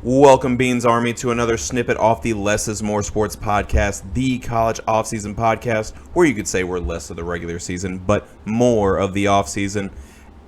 Welcome, Beans Army, to another snippet off the Less is More Sports podcast, the college offseason podcast, where you could say we're less of the regular season, but more of the offseason.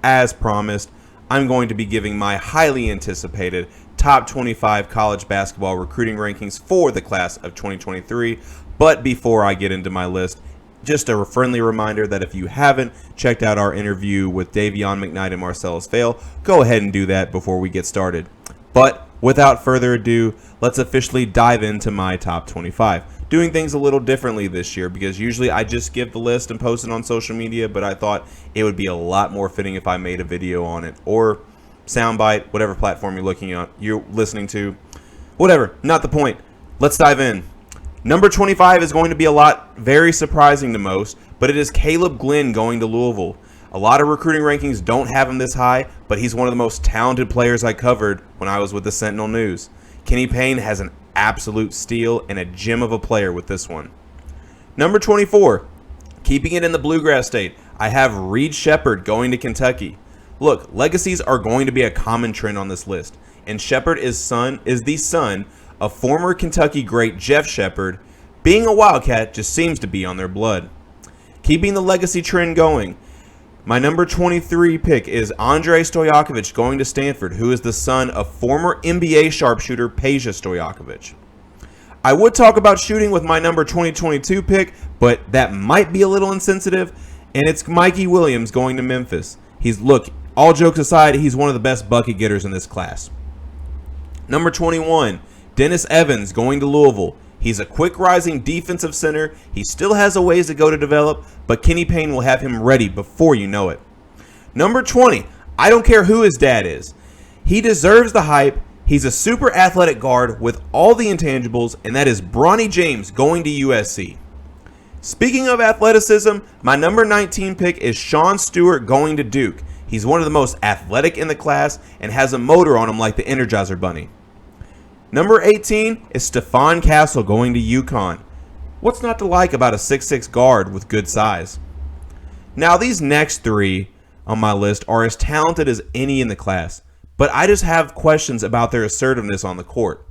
As promised, I'm going to be giving my highly anticipated top 25 college basketball recruiting rankings for the class of 2023. But before I get into my list, just a friendly reminder that if you haven't checked out our interview with Davion McKnight and Marcellus Vail, go ahead and do that before we get started. But without further ado, let's officially dive into my top 25. Doing things a little differently this year because usually I just give the list and post it on social media, but I thought it would be a lot more fitting if I made a video on it or soundbite, whatever platform you're listening to. Whatever, not the point. Let's dive in. Number 25 is going to be a lot very surprising to most, but it is Caleb Glenn going to Louisville. A lot of recruiting rankings don't have him this high, but he's one of the most talented players I covered when I was with the Sentinel News. Kenny Payne has an absolute steal and a gem of a player with this one. Number 24, keeping it in the Bluegrass State, I have Reed Sheppard going to Kentucky. Look, legacies are going to be a common trend on this list, and Sheppard is the son of former Kentucky great Jeff Sheppard. Being a Wildcat just seems to be on their blood. Keeping the legacy trend going, my number 23 pick is Andrei Stojakovic going to Stanford, who is the son of former NBA sharpshooter Peja Stojakovic. I would talk about shooting with my number 2022 pick, but that might be a little insensitive, and it's Mikey Williams going to Memphis. All jokes aside, he's one of the best bucket getters in this class. Number 21, Dennis Evans going to Louisville. He's a quick rising defensive center. He still has a ways to go to develop, but Kenny Payne will have him ready before you know it. Number 20, I don't care who his dad is. He deserves the hype. He's a super athletic guard with all the intangibles, and that is Bronny James going to USC. Speaking of athleticism, my number 19 pick is Sean Stewart going to Duke. He's one of the most athletic in the class and has a motor on him like the Energizer Bunny. Number 18 is Stephon Castle going to UConn. What's not to like about a 6'6 guard with good size? Now, these next three on my list are as talented as any in the class, but I just have questions about their assertiveness on the court.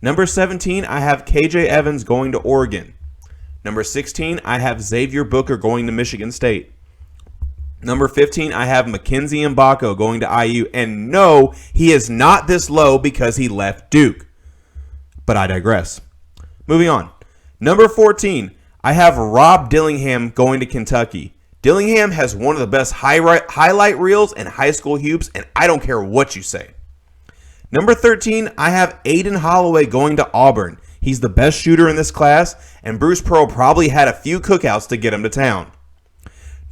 Number 17, I have KJ Evans going to Oregon. Number 16, I have Xavier Booker going to Michigan State. Number 15, I have Mackenzie Mbako going to IU. And no, he is not this low because he left Duke. But I digress. Moving on. Number 14, I have Rob Dillingham going to Kentucky. Dillingham has one of the best highlight reels and high school hoops, and I don't care what you say. Number 13, I have Aiden Holloway going to Auburn. He's the best shooter in this class, and Bruce Pearl probably had a few cookouts to get him to town.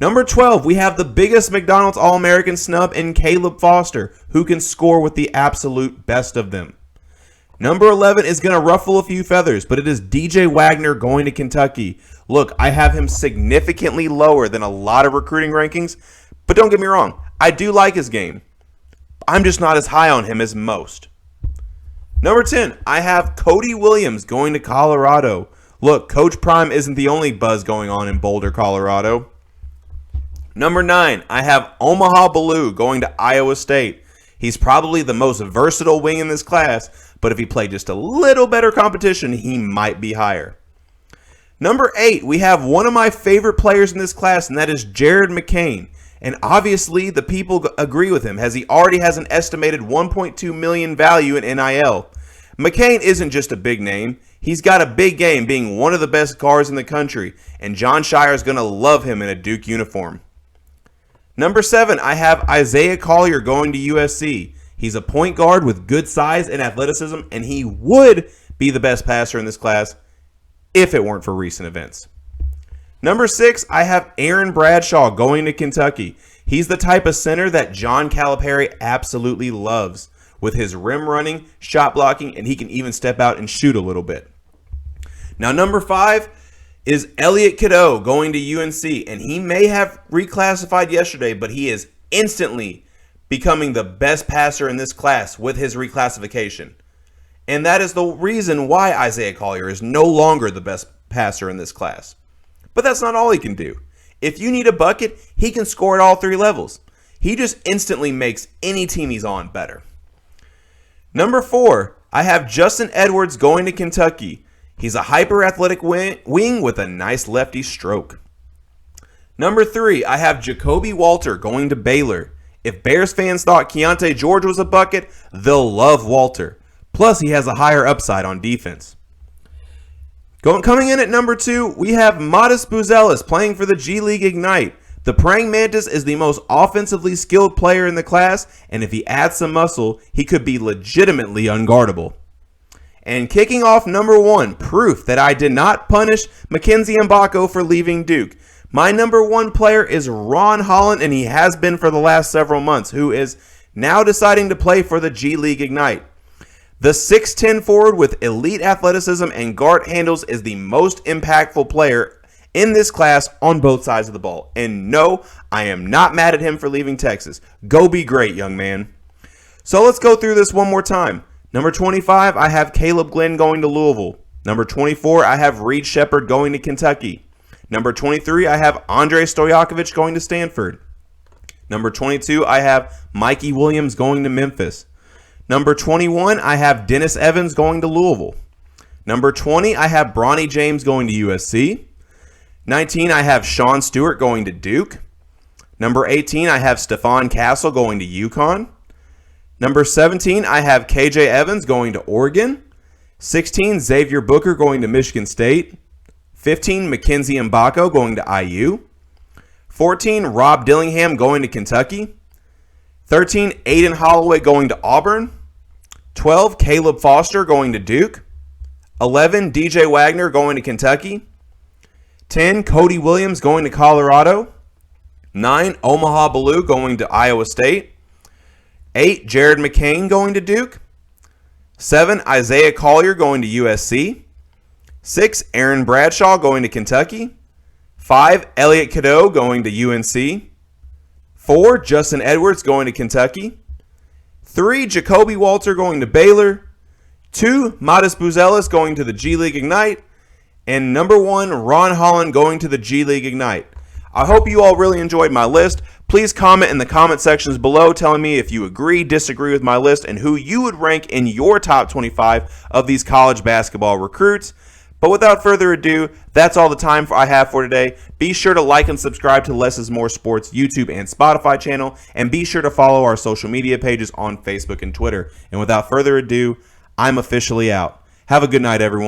Number 12, we have the biggest McDonald's All-American snub in Caleb Foster, who can score with the absolute best of them. Number 11 is going to ruffle a few feathers, but it is DJ Wagner going to Kentucky. Look, I have him significantly lower than a lot of recruiting rankings, but don't get me wrong, I do like his game. I'm just not as high on him as most. Number 10, I have Cody Williams going to Colorado. Look, Coach Prime isn't the only buzz going on in Boulder, Colorado. Number 9, I have Omaha Ballou going to Iowa State. He's probably the most versatile wing in this class, but if he played just a little better competition, he might be higher. Number 8, we have one of my favorite players in this class, and that is Jared McCain. And obviously, the people agree with him, as he already has an estimated $1.2 million value in NIL. McCain isn't just a big name. He's got a big game, being one of the best guards in the country, and John Shire is going to love him in a Duke uniform. Number 7, I have Isaiah Collier going to USC. He's a point guard with good size and athleticism, and he would be the best passer in this class if it weren't for recent events. Number 6, I have Aaron Bradshaw going to Kentucky. He's the type of center that John Calipari absolutely loves, with his rim running, shot blocking, and he can even step out and shoot a little bit. Now, number 5 is Elliot Cadeau going to UNC, and he may have reclassified yesterday, but he is instantly becoming the best passer in this class with his reclassification. And that is the reason why Isaiah Collier is no longer the best passer in this class. But that's not all he can do. If you need a bucket, he can score at all three levels. He just instantly makes any team he's on better. Number 4, I have Justin Edwards going to Kentucky. He's a hyper-athletic wing with a nice lefty stroke. Number 3, I have Jacoby Walter going to Baylor. If Bears fans thought Keontae George was a bucket, they'll love Walter. Plus, he has a higher upside on defense. Coming in at number 2, we have Modest Buzelis playing for the G League Ignite. The Praying Mantis is the most offensively skilled player in the class, and if he adds some muscle, he could be legitimately unguardable. And kicking off number 1, proof that I did not punish Mackenzie Mbako for leaving Duke. My number 1 player is Ron Holland, and he has been for the last several months, who is now deciding to play for the G League Ignite. The 6'10 forward with elite athleticism and guard handles is the most impactful player in this class on both sides of the ball. And no, I am not mad at him for leaving Texas. Go be great, young man. So let's go through this one more time. Number 25, I have Caleb Glenn going to Louisville. Number 24, I have Reed Shepherd going to Kentucky. Number 23, I have Andrei Stojakovic going to Stanford. Number 22, I have Mikey Williams going to Memphis. Number 21, I have Dennis Evans going to Louisville. Number 20, I have Bronny James going to USC. 19, I have Sean Stewart going to Duke. Number 18, I have Stephon Castle going to UConn. Number 17, I have KJ Evans going to Oregon. 16, Xavier Booker going to Michigan State. 15, Mackenzie Mbako going to IU. 14, Rob Dillingham going to Kentucky. 13, Aiden Holloway going to Auburn. 12, Caleb Foster going to Duke. 11, DJ Wagner going to Kentucky. 10, Cody Williams going to Colorado. 9, Omaha Ballou going to Iowa State. 8, Jared McCain going to Duke. 7, Isaiah Collier going to USC. 6, Aaron Bradshaw going to Kentucky. 5, Elliot Cadeau going to UNC. 4, Justin Edwards going to Kentucky. 3, Jacoby Walter going to Baylor. 2, Modest Buzelis going to the G League Ignite. And number 1, Ron Holland going to the G League Ignite. I hope you all really enjoyed my list. Please comment in the comment sections below telling me if you agree, disagree with my list, and who you would rank in your top 25 of these college basketball recruits. But without further ado, that's all the time I have for today. Be sure to like and subscribe to Less is More Sports YouTube and Spotify channel, and be sure to follow our social media pages on Facebook and Twitter. And without further ado, I'm officially out. Have a good night, everyone.